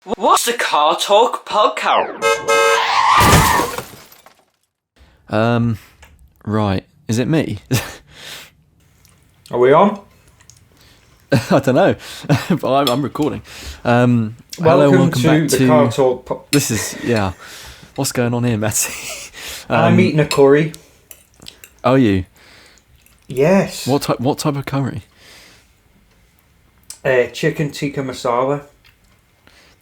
What's the Car Talk podcast? Right. Is it me? Are we on? I don't know, but I'm recording. Welcome to the Car Talk. This is What's going on here, Matty? I'm eating a curry. Are you? Yes. What type of curry? Chicken tikka masala.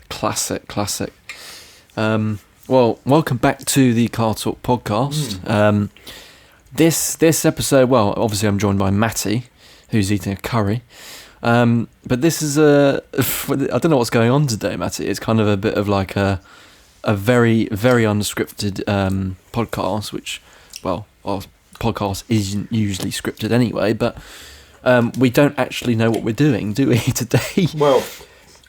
Classic. Well, welcome back to the Car Talk podcast. This episode, well, obviously I'm joined by Matty, who's eating a curry. But this is I don't know what's going on today, Matty. It's kind of a bit of like a very, very unscripted podcast, which, well, our podcast isn't usually scripted anyway, but we don't actually know what we're doing, do we, today? Well,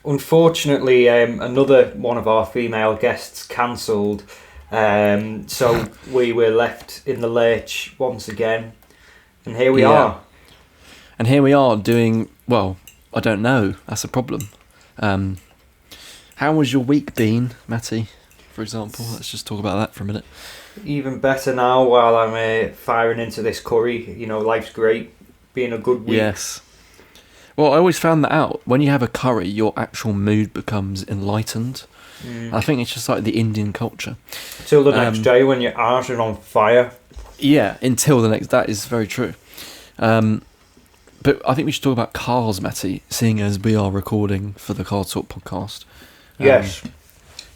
unfortunately, another one of our female guests cancelled, so we were left in the lurch once again, and here we are. And here we are doing, well, I don't know, that's a problem. How was your week been, Matty, for example? Let's just talk about that for a minute. Even better now while I'm firing into this curry. You know, life's great, being a good week. Yes. Well, I always found that out. When you have a curry, your actual mood becomes enlightened. I think it's just like the Indian culture. Till the next day when your arse is on fire. Yeah, until the next. That is very true. But I think we should talk about cars, Matty, seeing as we are recording for the Car Talk podcast. Yes.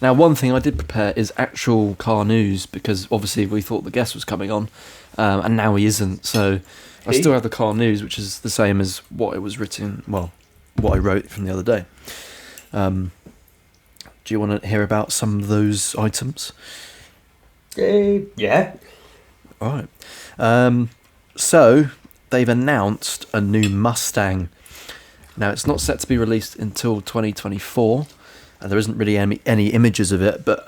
Now, one thing I did prepare is actual car news, because obviously we thought the guest was coming on, and now he isn't. So I still have the car news, which is the same as what it was written. Well, what I wrote from the other day. Do you want to hear about some of those items? Yeah. All right. So they've announced a new Mustang. Now, it's not set to be released until 2024. There isn't really any images of it, but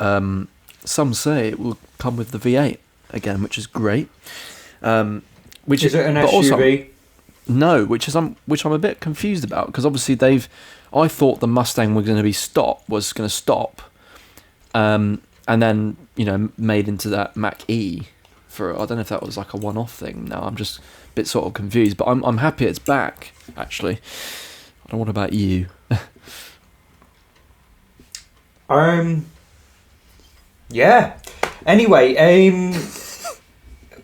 some say it will come with the V8 again, which is great. Which is it an SUV? Also, no, which I'm a bit confused about, because obviously I thought the Mustang was going to stop, and then made into that Mach-E for, I don't know if that was like a one-off thing. Now I'm just a bit sort of confused, but I'm happy it's back, actually. I don't know, what about you? Yeah. Anyway,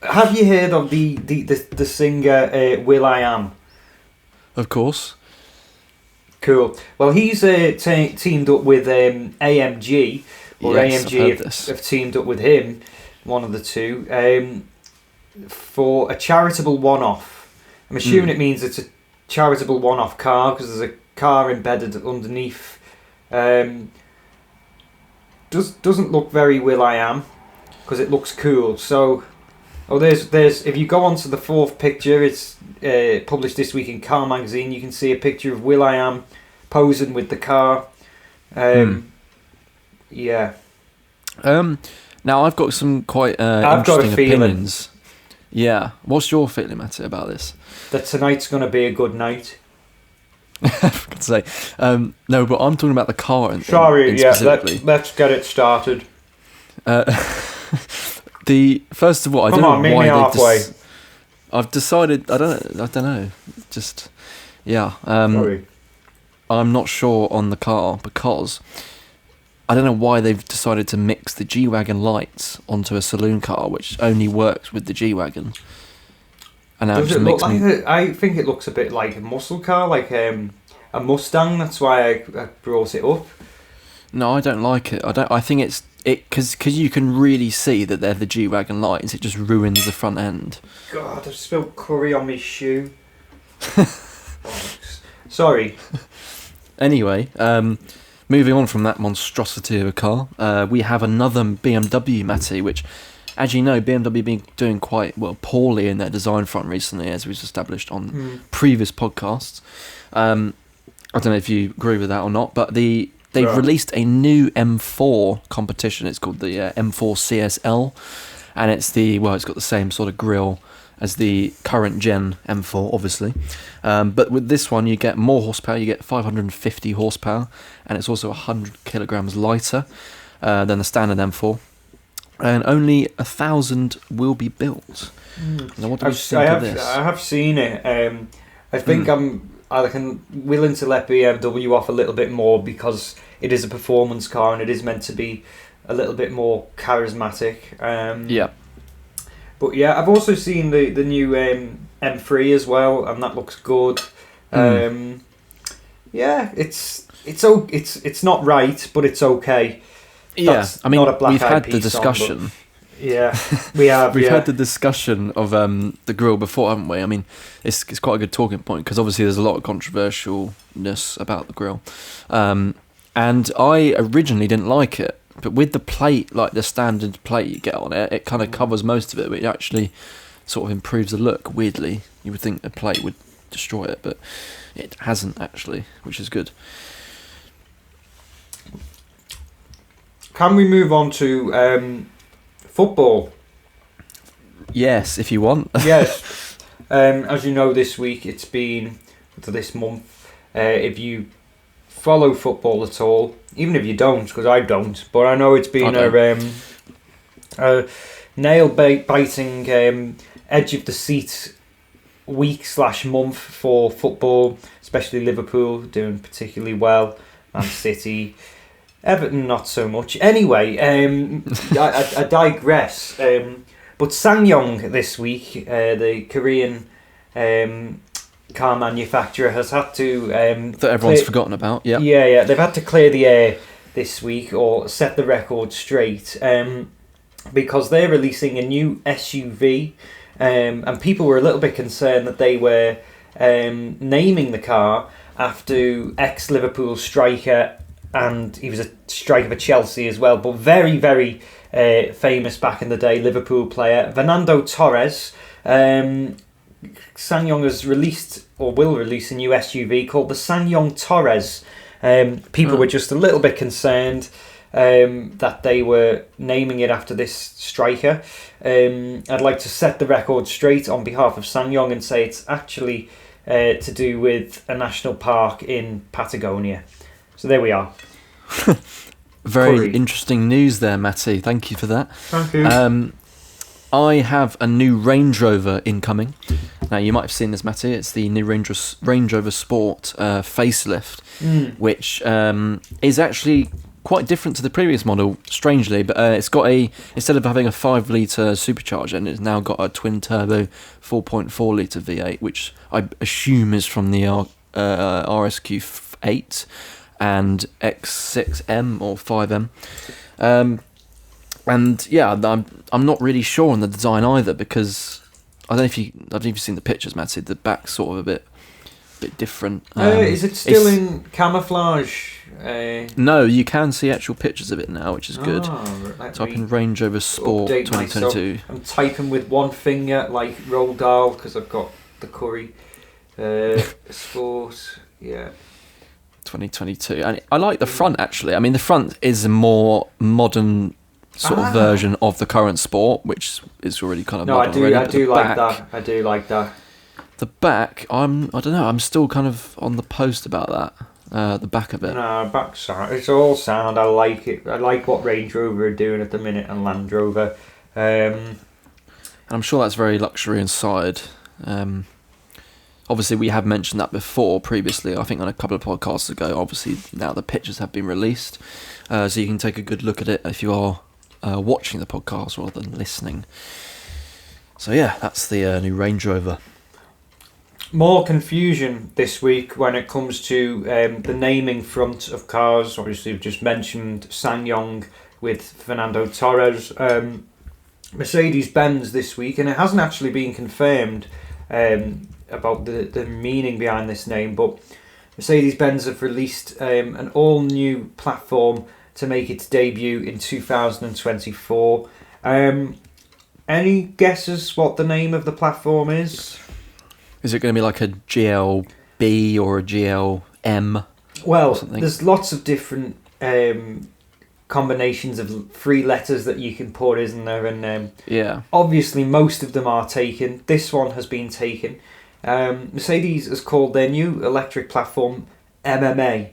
have you heard of the singer will.i.am? Of course. Cool. Well, he's teamed up with AMG, or Yes, AMG have teamed up with him, one of the two, for a charitable one-off. I'm assuming it means it's a charitable one-off car, because there's a car embedded underneath. Doesn't look very will.i.am, because it looks cool. So, there's if you go onto the fourth picture, it's published this week in Car Magazine. You can see a picture of will.i.am posing with the car. Yeah. Now I've got some quite interesting opinions. Yeah. What's your feeling, Matty, about this? That tonight's going to be a good night. I forgot to say. No, but I'm talking about the car. Specifically. Let's get it started. First of all, I don't know why halfway. I've decided. I don't know. Just Sorry. I'm not sure on the car, because I don't know why they've decided to mix the G-Wagon lights onto a saloon car, which only works with the G-Wagon. And now Does it look like I think it looks a bit like a muscle car, like a Mustang. That's why I brought it up. No, I don't like it. I think it's because you can really see that they're the G-Wagon lights. It just ruins the front end. God, I've spilled curry on my shoe. Sorry. Anyway, moving on from that monstrosity of a car, we have another BMW, Matty, which, as you know, BMW been doing quite poorly in their design front recently, as we've established on previous podcasts. I don't know if you agree with that or not, but they've released a new M4 competition. It's called the M4 Csl, and it's got the same sort of grille as the current gen M4, obviously. But with this one, you get more horsepower. You get 550 horsepower, and it's also 100 kilograms lighter than the standard M4. And only 1,000 will be built. Now, what do you think of this? I have seen it. I think I'm willing to let BMW off a little bit more because it is a performance car and it is meant to be a little bit more charismatic. Yeah. But yeah, I've also seen the new M3 as well, and that looks good. Yeah, it's not right, but it's okay. Yeah, I mean, not a Black we've Eyed had the Peas discussion. song, yeah, we have. We've had the discussion of the grille before, haven't we? I mean, it's quite a good talking point because obviously there's a lot of controversialness about the grille, and I originally didn't like it, but with the plate, like the standard plate you get on it, it kind of covers most of it, but it actually sort of improves the look. Weirdly, you would think a plate would destroy it, but it hasn't actually, which is good. Can we move on to football? Yes, if you want. Yes. As you know, this week it's been for this month. If you follow football at all, even if you don't, because I don't, but I know it's been a nail-biting, edge of the seat week/month for football, especially Liverpool doing particularly well, Man City. Everton, not so much. Anyway, I digress. But SsangYong this week, the Korean car manufacturer, has had to... that everyone's forgotten about, yeah. Yeah, they've had to clear the air this week, or set the record straight, because they're releasing a new SUV, and people were a little bit concerned that they were naming the car after ex-Liverpool striker, and he was a striker for Chelsea as well, but very, very famous back in the day Liverpool player, Fernando Torres. SsangYong has released, or will release, a new SUV called the SsangYong Torres. People were just a little bit concerned that they were naming it after this striker. I'd like to set the record straight on behalf of SsangYong and say it's actually to do with a national park in Patagonia. So there we are. Very interesting news there, Matty. Thank you for that. Thank you. I have a new Range Rover incoming. Now, you might have seen this, Matty. It's the new Range Rover Sport Facelift, which is actually quite different to the previous model, strangely. But it's got instead of having a 5-litre supercharger, it's now got a twin-turbo 4.4-litre V8, which I assume is from the RSQ8 and X6M or 5M. And yeah, I'm not really sure on the design either, because I don't know if you've seen the pictures, Matty. The back's sort of a bit different. Is it still in camouflage? No, you can see actual pictures of it now, which is good. Type in Range Rover Sport 2022. I'm typing with one finger like Roald Dahl because I've got the curry. Sport, yeah. 2022, and I like the front actually. I mean, the front is a more modern sort of version of the current Sport, which is already kind of modern. I do like that. The back, I don't know. I'm still kind of on the post about that. The back of it. No, back sound. It's all sound. I like it. I like what Range Rover are doing at the minute, and Land Rover. And I'm sure that's very luxury inside. Obviously, we have mentioned that before previously, I think on a couple of podcasts ago. Obviously, now the pictures have been released, so you can take a good look at it if you are watching the podcast rather than listening. So yeah, that's the new Range Rover. More confusion this week when it comes to the naming front of cars. Obviously, we've just mentioned SsangYong with Fernando Torres. Mercedes-Benz this week, and it hasn't actually been confirmed about the meaning behind this name, but Mercedes-Benz have released an all-new platform to make its debut in 2024. Any guesses what the name of the platform is? Is it going to be like a GLB or a GLM? Well, there's lots of different combinations of 3 letters that you can put, isn't there? And Yeah. obviously most of them are taken. This one has been taken. Mercedes has called their new electric platform MMA,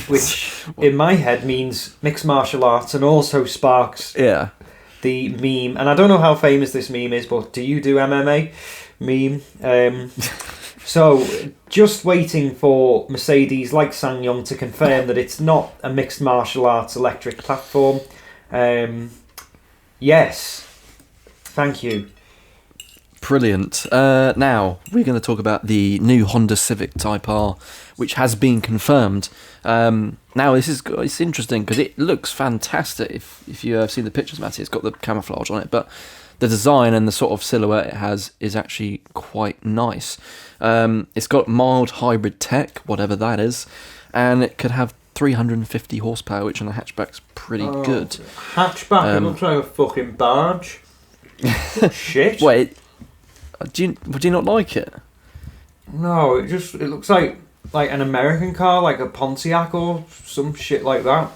which in my head means mixed martial arts and also sparks the meme. And I don't know how famous this meme is, but do you do MMA meme? So just waiting for Mercedes, like SsangYong, to confirm that it's not a mixed martial arts electric platform. Yes. Thank you. Brilliant. Now, we're going to talk about the new Honda Civic Type R, which has been confirmed. Now, it's interesting because it looks fantastic. If you have seen the pictures, Matty, it's got the camouflage on it, but the design and the sort of silhouette it has is actually quite nice. It's got mild hybrid tech, whatever that is, and it could have 350 horsepower, which on a hatchback's pretty good. Hatchback, it looks like a fucking barge. Shit. Wait, do you not like it? No, it looks like an American car, like a Pontiac or some shit like that.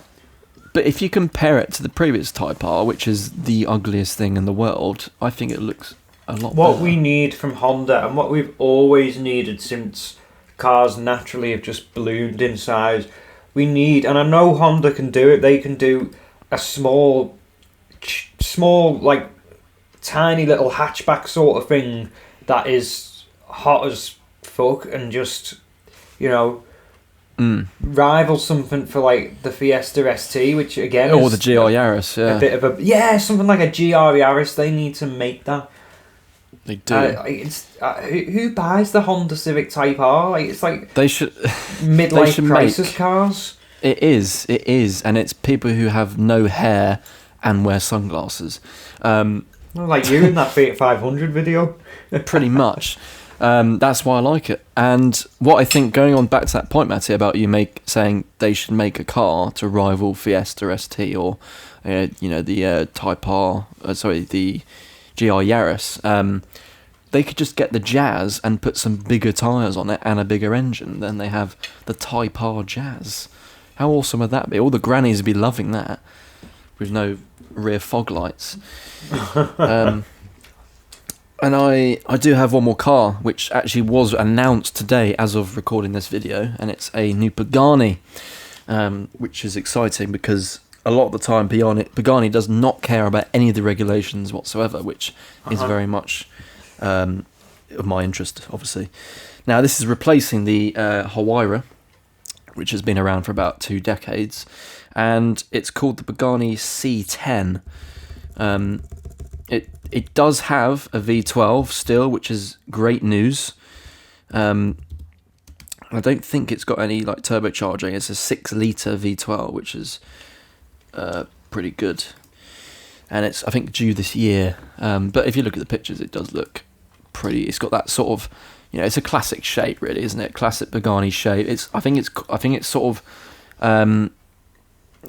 But if you compare it to the previous Type R, which is the ugliest thing in the world, I think it looks a lot better. What we need from Honda, and what we've always needed since cars naturally have just ballooned in size, we need, and I know Honda can do it, they can do a small, like, tiny little hatchback sort of thing that is hot as fuck and just, rival something for like the Fiesta ST, which again or is the GR Yaris, a bit of something like a GR Yaris. They need to make that. They do. Who buys the Honda Civic Type R? Like, it's like they should midlife crisis cars. It is, and it's people who have no hair and wear sunglasses. Like you in that Fiat 500 video. Pretty much. That's why I like it. And what I think, going on back to that point, Matty, about you saying they should make a car to rival Fiesta ST or the Type R, the GR Yaris. They could just get the Jazz and put some bigger tyres on it and a bigger engine. Then they have the Type R Jazz. How awesome would that be? All the grannies would be loving that with no rear fog lights. And I do have one more car, which actually was announced today as of recording this video, and it's a new Pagani, which is exciting because a lot of the time Pagani does not care about any of the regulations whatsoever, which is very much of my interest, obviously. Now, this is replacing the Huayra, which has been around for about 2 decades, and it's called the Pagani C10. It does have a V12 still, which is great news. I don't think it's got any like turbocharging. It's a 6-litre V12, which is pretty good, and it's, I think, due this year. But if you look at the pictures, it does look pretty. It's got that sort of, it's a classic shape, really, isn't it? Classic Pagani shape. I think it's sort of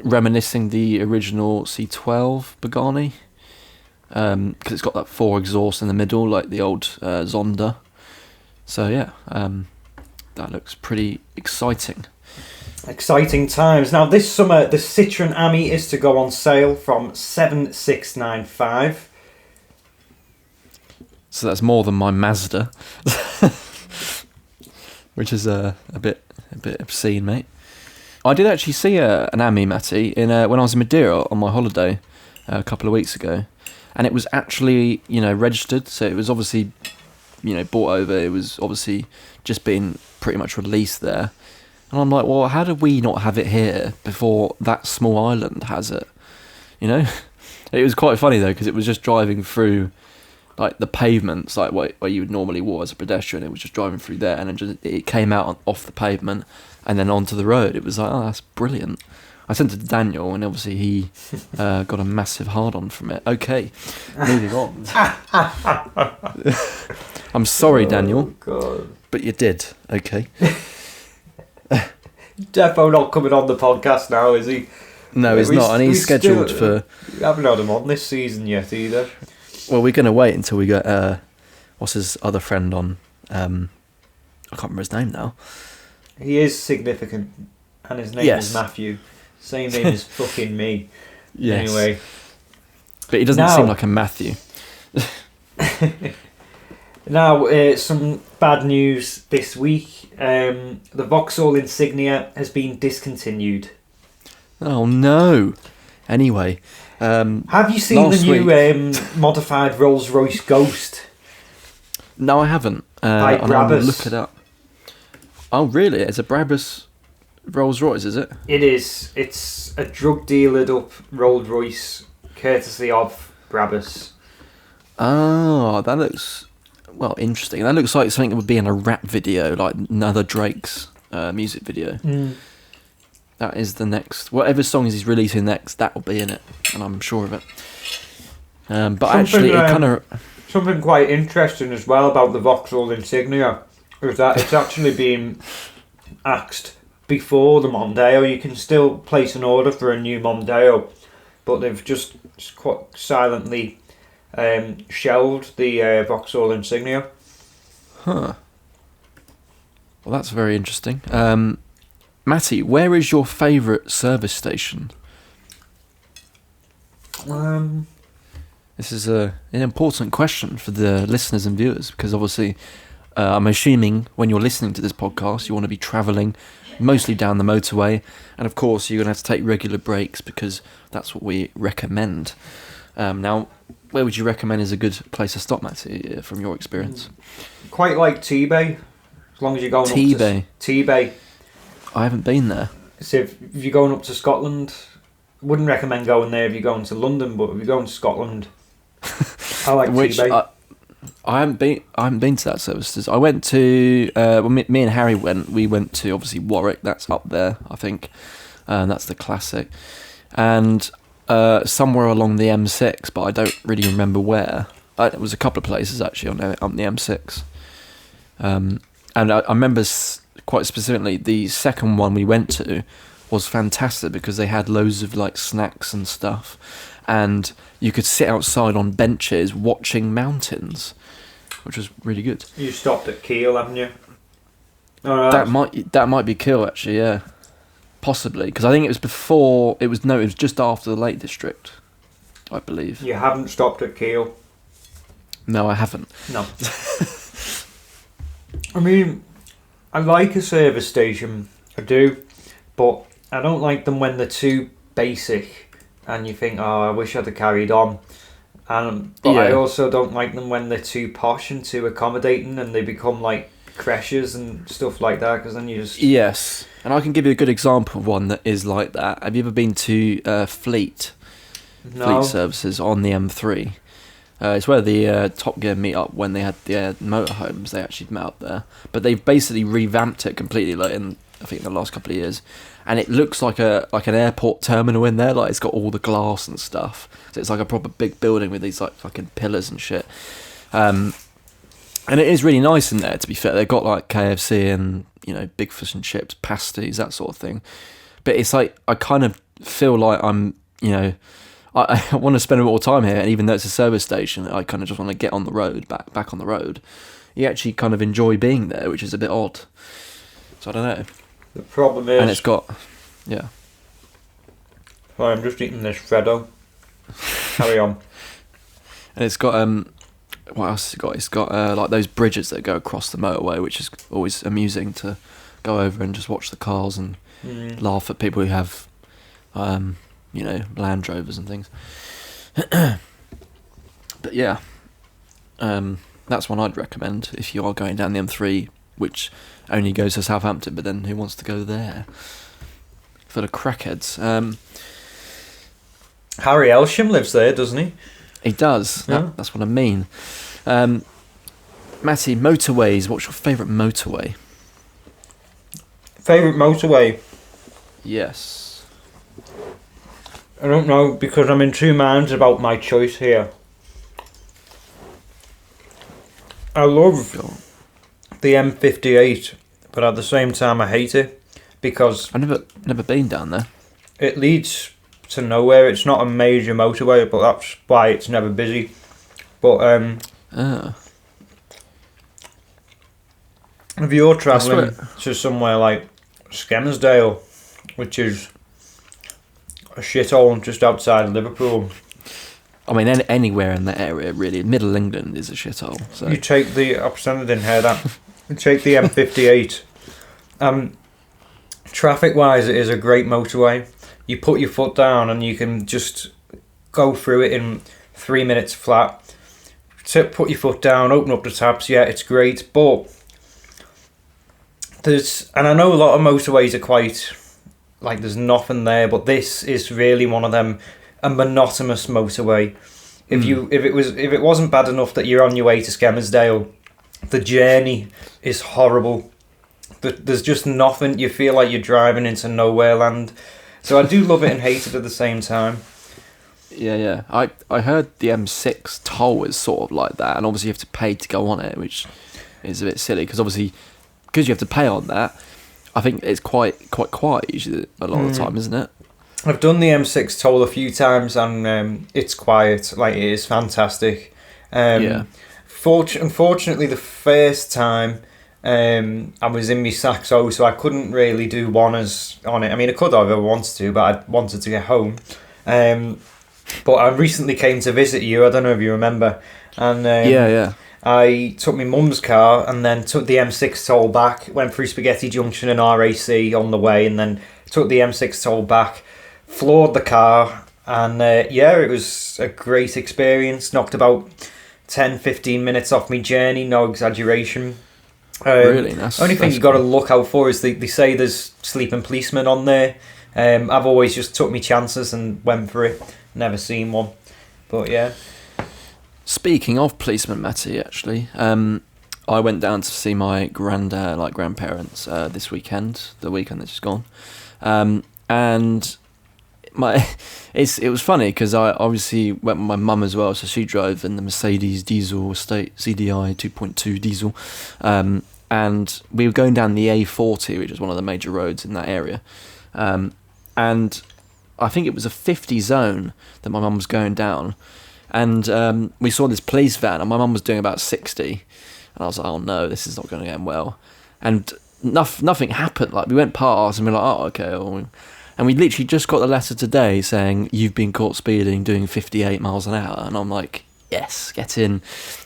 reminiscing the original C12 Pagani. Because it's got that 4 exhaust in the middle, like the old Zonda. So yeah, that looks pretty exciting. Exciting times. Now this summer, the Citroen Ami is to go on sale from 7,695. So that's more than my Mazda, which is a bit obscene, mate. I did actually see an Ami, Matty, when I was in Madeira on my holiday a couple of weeks ago. And it was actually, registered, so it was obviously, bought over. It was obviously just been pretty much released there. And I'm like, well, how did we not have it here before that small island has it? It was quite funny, though, because it was just driving through, like, the pavements, like where you would normally walk as a pedestrian. It was just driving through there, and it came out off the pavement and then onto the road. It was like, oh, that's brilliant. I sent it to Daniel, and obviously he got a massive hard-on from it. Okay, moving on. I'm sorry, Daniel, God. But you did. Okay. Defo not coming on the podcast now, is he? No, he's not, and he's scheduled for... We haven't had him on this season yet, either. Well, we're going to wait until we get... what's his other friend on? I can't remember his name now. He is significant, and his name is Matthew. Same name as fucking me. Yes. Anyway. But he doesn't seem like a Matthew. Now, some bad news this week. The Vauxhall Insignia has been discontinued. Oh no. Anyway. Have you seen the new modified Rolls-Royce Ghost? No, I haven't. By I'm Brabus. gonna look it up. Oh really? It's a Brabus Rolls-Royce, is it? It is. It's a drug dealered up Rolls-Royce, courtesy of Brabus. Oh, that looks interesting. That looks like something that would be in a rap video, like another Drake's music video. That is the next, whatever songs he's releasing next, that will be in it, and I'm sure of it. But actually, it kind of something quite interesting as well about the Vauxhall Insignia is that it's actually being axed before the Mondeo. You can still place an order for a new Mondeo, but they've just quite silently shelved the Vauxhall Insignia. Huh. Well, that's very interesting. Matty, where is your favourite service station? This is an important question for the listeners and viewers, because obviously I'm assuming when you're listening to this podcast you want to be travelling mostly down the motorway, and of course you're going to have to take regular breaks because that's what we recommend. Now, where would you recommend is a good place to stop, Matty, from your experience? Quite like T-Bay, as long as you're going T-Bay. up to T-Bay. I haven't been there. So if you're going up to Scotland, wouldn't recommend going there if you're going to London, but if you're going to Scotland, I like T-Bay. I haven't been to that services. I went to me and Harry went. We went to obviously Warwick. That's up there, I think. That's the classic. And somewhere along the M6, but I don't really remember where. It was a couple of places actually on the M6. And I remember quite specifically the second one we went to was fantastic because they had loads of like snacks and stuff, and you could sit outside on benches watching mountains, which was really good. You stopped at Kiel, haven't you? That might be Kiel actually, yeah, possibly, because I think it was before. It was just after the Lake District, I believe. You haven't stopped at Kiel. No, I haven't. No. I mean, I like a service station, I do, but I don't like them when they're too basic and you think, oh, I wish I'd have carried on. But I also don't like them when they're too posh and too accommodating and they become like creches and stuff like that, because then you just... Yes, and I can give you a good example of one that is like that. Have you ever been to Fleet? No. Fleet services on the M3. It's where the Top Gear meet up when they had the motorhomes. They actually met up there, but they've basically revamped it completely, like in I think the last couple of years, and it looks like an airport terminal in there. Like it's got all the glass and stuff, so it's like a proper big building with these like fucking pillars and shit. And it is really nice in there. To be fair, they've got like KFC and big fish and chips, pasties, that sort of thing. But it's like I kind of feel like I'm I want to spend a bit more time here, and even though it's a service station, I kind of just want to get on the road, back on the road. You actually kind of enjoy being there, which is a bit odd. So I don't know. The problem is... And it's got... Yeah. Sorry, I'm just eating this Freddo. Carry on. And it's got... what else has it got? It's got like those bridges that go across the motorway, which is always amusing to go over and just watch the cars and laugh at people who have... Land Rovers and things. But yeah, that's one I'd recommend if you are going down the M3, which only goes to Southampton, but then who wants to go there? For the crackheads. Harry Elsham lives there, doesn't he? He does. Yeah. That's what I mean. Matty, motorways. What's your favourite motorway? Favourite motorway? Yes. I don't know, because I'm in two minds about my choice here. I love the M58, but at the same time I hate it because I've never been down there. It leads to nowhere. It's not a major motorway, but that's why it's never busy. But if you're travelling to somewhere like Skelmersdale, which is a shithole just outside of Liverpool. I mean, anywhere in that area, really. Middle England is a shithole. So. You take the... I didn't hear that. You take the M58. Traffic-wise, it is a great motorway. You put your foot down and you can just go through it in 3 minutes flat. Put your foot down, open up the taps. Yeah, it's great. But and I know a lot of motorways are quite... Like, there's nothing there, but this is really one of them... A monotonous motorway. If it wasn't bad enough that you're on your way to Skelmersdale, the journey is horrible. There's just nothing. You feel like you're driving into nowhere land. So I do love it and hate it at the same time. Yeah. I heard the M6 toll is sort of like that, and obviously you have to pay to go on it, which is a bit silly because you have to pay on that. I think it's quite quiet usually a lot of the time, isn't it? I've done the M6 toll a few times and it's quiet. Like, it is fantastic. Unfortunately, the first time I was in my Saxo, so I couldn't really do one-ers on it. I mean, I could have if I wanted to, but I wanted to get home. But I recently came to visit you. I don't know if you remember. And I took my mum's car and then took the M6 toll back. Went through Spaghetti Junction and RAC on the way, and then took the M6 toll back. Floored the car, and it was a great experience. Knocked about 10-15 minutes off my journey, no exaggeration. Really? Only thing you've got to look out for is they say there's sleeping policemen on there. I've always just took my chances and went for it. Never seen one. But yeah. Speaking of policemen, Matty, actually, I went down to see my grandparents this weekend, the weekend that's just gone. And... it was funny because I obviously went with my mum as well, so she drove in the Mercedes diesel estate CDI 2.2 diesel, and we were going down the A40, which is one of the major roads in that area, and I think it was a 50 zone that my mum was going down, and we saw this police van, and my mum was doing about 60, and I was like, oh no, this is not going to end well, and nothing happened. Like, we went past and we were like, oh okay, well, and we literally just got the letter today saying, you've been caught speeding doing 58 miles an hour. And I'm like, yes, get in.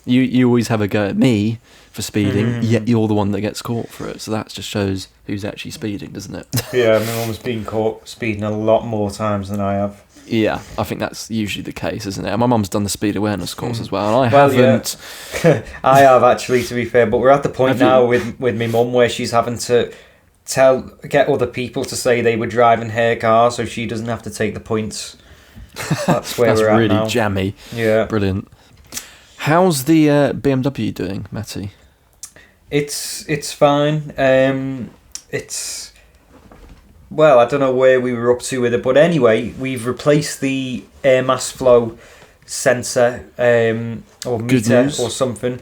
You always have a go at me for speeding, yet you're the one that gets caught for it. So that just shows who's actually speeding, doesn't it? Yeah, my mum's been caught speeding a lot more times than I have. Yeah, I think that's usually the case, isn't it? And my mum's done the speed awareness course as well, and I haven't. Yeah. I have, actually, to be fair. But we're at the point now with my mum where she's having to... get other people to say they were driving her car so she doesn't have to take the points. That's where we're at really now. Jammy. Yeah. Brilliant. How's the BMW doing, Matty? It's fine. It's... Well, I don't know where we were up to with it, but anyway, we've replaced the air mass flow sensor or meter or something.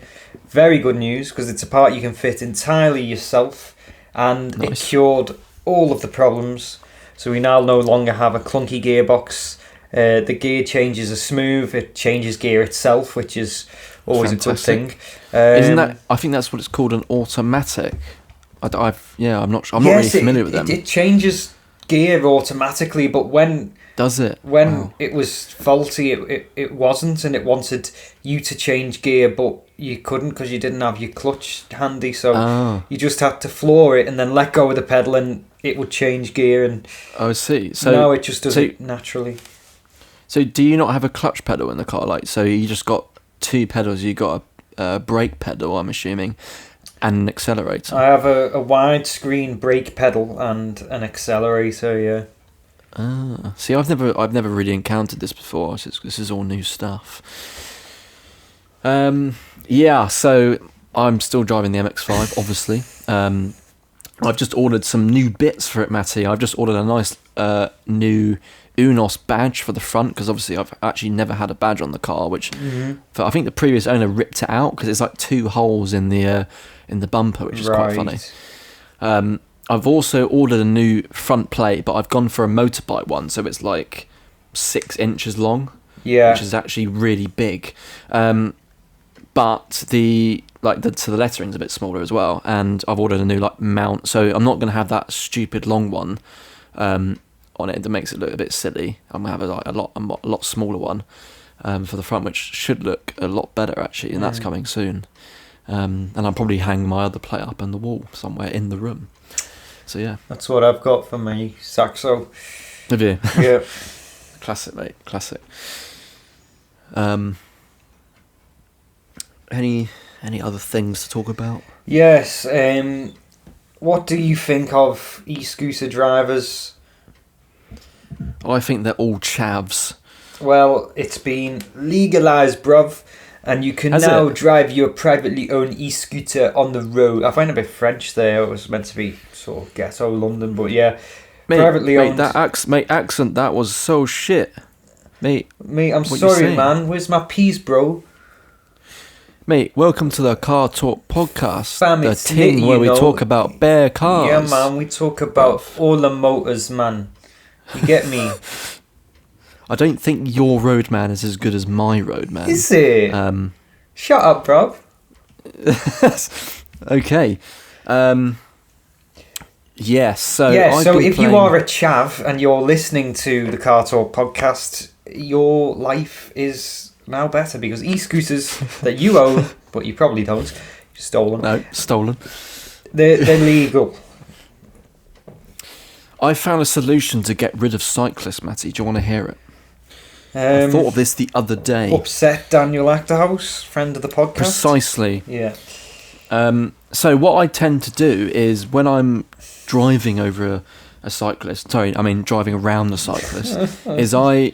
Very good news, because it's a part you can fit entirely yourself. And it cured all of the problems. So we now no longer have a clunky gearbox. The gear changes are smooth. It changes gear itself, which is always Fantastic. a good thing. Isn't that? I think that's what it's called, an automatic. I'm not really familiar with them. It changes gear automatically, but when does it? When it was faulty, it wasn't, and it wanted you to change gear, but you couldn't because you didn't have your clutch handy. So you just had to floor it and then let go of the pedal, and it would change gear. And I see. So no, it just does it naturally. So do you not have a clutch pedal in the car? Like, so you just got two pedals. You got a brake pedal, I'm assuming, and an accelerator. I have a widescreen brake pedal and an accelerator. Yeah. See, I've never really encountered this before. This is all new stuff. So I'm still driving the MX-5, obviously. I've just ordered some new bits for it, Matty. I've just ordered a nice new Unos badge for the front, because obviously I've actually never had a badge on the car, which I think the previous owner ripped it out because it's like two holes in the bumper, which is quite funny. I've also ordered a new front plate, but I've gone for a motorbike one, so it's like 6 inches long, which is actually really big. But the lettering's a bit smaller as well, and I've ordered a new mount, so I'm not going to have that stupid long one on it that makes it look a bit silly. I'm gonna have a lot smaller one for the front, which should look a lot better actually, and that's coming soon. And I'll probably hang my other plate up on the wall somewhere in the room. So yeah, that's what I've got for my Saxo. Have you? Yeah. Classic, mate. Classic. Any other things to talk about? Yes. What do you think of e-scooter drivers? I think they're all chavs. Well, it's been legalised, bruv, and you can now drive your privately owned e-scooter on the road. I find it a bit French there. It was meant to be sort of ghetto London, but yeah, privately owned. That accent, that was so shit. Mate, I'm sorry, man. Where's my peas, bro? Mate, welcome to the Car Talk podcast. Fam, the it's thing lit, where we know. talk about bare cars. Yeah, man, we talk about all the motors, man. You get me? I don't think your Roadman is as good as my Roadman. Is it? Shut up, bro. Okay. Yes, so if you are a chav and you're listening to the Car Talk podcast, your life is now better because e-scooters that you own, but you probably don't, stolen. No, stolen. They're legal. I found a solution to get rid of cyclists, Matty. Do you want to hear it? I thought of this the other day. Upset Daniel Acterhouse, friend of the podcast. Precisely. Yeah. So what I tend to do is when I'm driving over a cyclist, driving around the cyclist, is I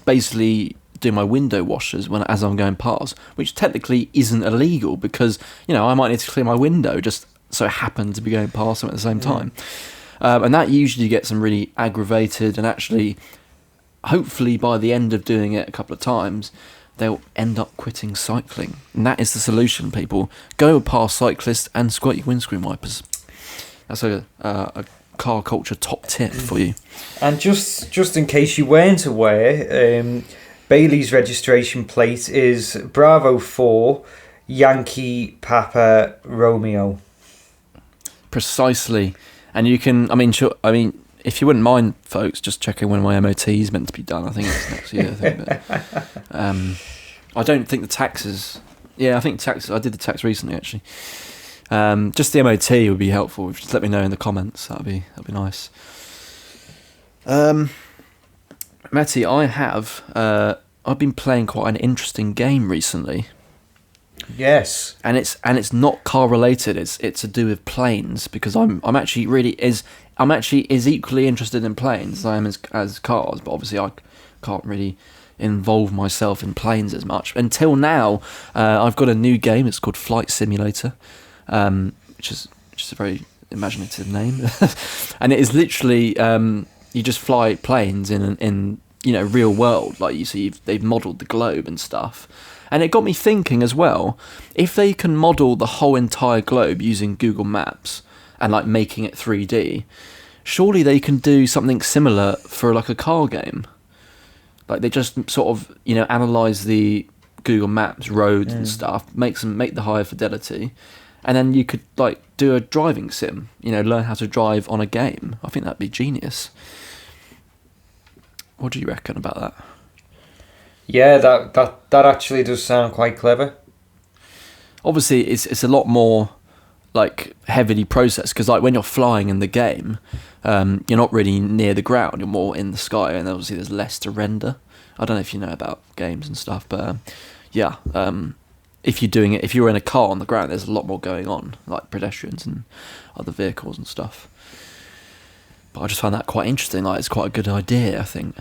basically do my window washers as I'm going past, which technically isn't illegal because, I might need to clear my window just so it happened to be going past them at the same time. And that usually gets them really aggravated, and actually, hopefully by the end of doing it a couple of times, they'll end up quitting cycling. And that is the solution, people. Go past cyclists and squirt your windscreen wipers. That's a car culture top tip for you. And just in case you weren't aware, Bayley's registration plate is Bravo 4 Yankee Papa Romeo. Precisely. And you can, if you wouldn't mind, folks, just checking when my MOT is meant to be done. I think it's next year. I don't think the taxes. Yeah, I think taxes. I did the tax recently, actually. Just the MOT would be helpful. Just let me know in the comments. That'd be nice. Matty, I've been playing quite an interesting game recently. Yes, and it's not car related. It's to do with planes because I'm actually as equally interested in planes as I am as cars. But obviously, I can't really involve myself in planes as much until now. I've got a new game. It's called Flight Simulator, which is a very imaginative name, and it is literally you just fly planes in real world. Like you see, they've modelled the globe and stuff. And it got me thinking as well, if they can model the whole entire globe using Google Maps and making it 3D, surely they can do something similar for a car game. They just sort of, analyse the Google Maps roads and stuff, make the higher fidelity, and then you could do a driving sim, learn how to drive on a game. I think that'd be genius. What do you reckon about that? Yeah, that actually does sound quite clever. Obviously, it's a lot more heavily processed because when you're flying in the game, you're not really near the ground. You're more in the sky, and obviously there's less to render. I don't know if you know about games and stuff, but if you're in a car on the ground, there's a lot more going on, like pedestrians and other vehicles and stuff. But I just find that quite interesting. It's quite a good idea, I think.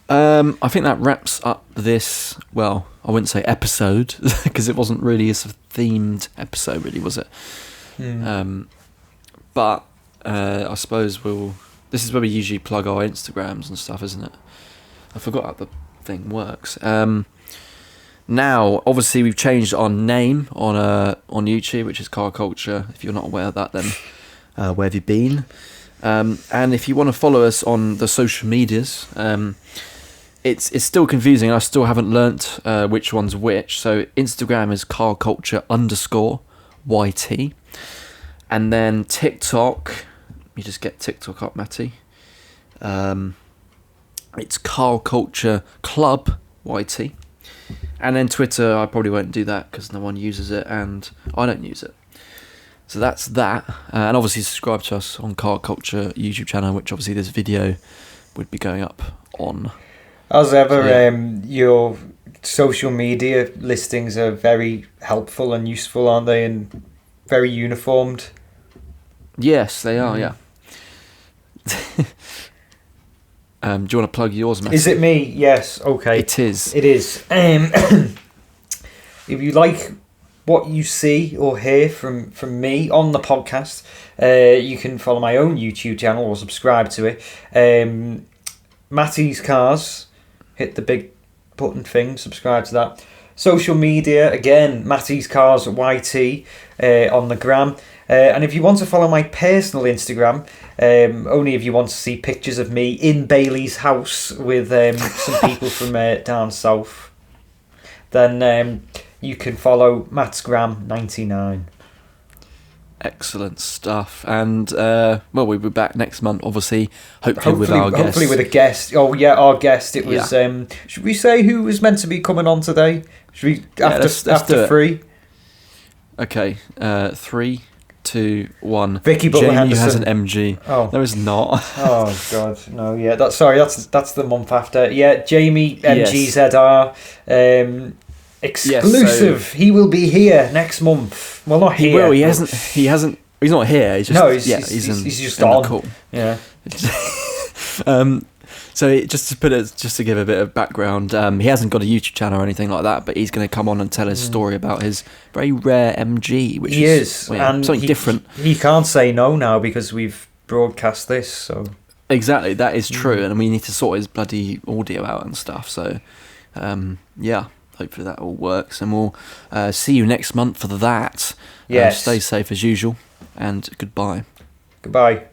I think that wraps up this, I wouldn't say episode, because it wasn't really a themed episode, really, was it? But I suppose this is where we usually plug our Instagrams and stuff, isn't it? I forgot how the thing works. Now, obviously, we've changed our name on YouTube, which is Car Culture. If you're not aware of that, then where have you been? And if you want to follow us on the social medias, it's still confusing. I still haven't learnt which one's which. So Instagram is carculture_YT. And then TikTok, you just get TikTok up, Matty. It's Car Culture Club YT. And then Twitter, I probably won't do that because no one uses it and I don't use it. So that's that. And obviously subscribe to us on Car Culture YouTube channel, which obviously this video would be going up on. As ever, your social media listings are very helpful and useful, aren't they? And very uniformed. Yes, they are, yeah. Do you want to plug yours, Matty? Is it me? Yes, okay. It is. It is. If you like what you see or hear from me on the podcast, you can follow my own YouTube channel or subscribe to it. Matty's Cars, hit the big button thing, subscribe to that. Social media, again, Matty's Cars YT on the gram. And if you want to follow my personal Instagram, only if you want to see pictures of me in Bailey's house with some people from down south, then you can follow Mattsgram99. Excellent stuff. And we'll be back next month, obviously, hopefully with our guest. Hopefully with a guest. Oh yeah, our guest. It was. Should we say who was meant to be coming on today? Should we after 3? Okay, 3, 2, 1. Vicky Butler Jamie Henderson has an MG. Oh no, it's not. Oh god, no. Yeah, that's the month after. Yeah, Jamie MGZR. Exclusive. Yes, so he will be here next month. Well, not here. He will. He hasn't. He's not here. He's just, no, he's just on. Cool. Yeah. So just to give a bit of background, he hasn't got a YouTube channel or anything like that, but he's going to come on and tell his story about his very rare MG, which is and something different. He can't say no now because we've broadcast this. So exactly, that is true, and we need to sort his bloody audio out and stuff. So hopefully that all works, and we'll see you next month for that. Yes. Stay safe as usual, and goodbye. Goodbye.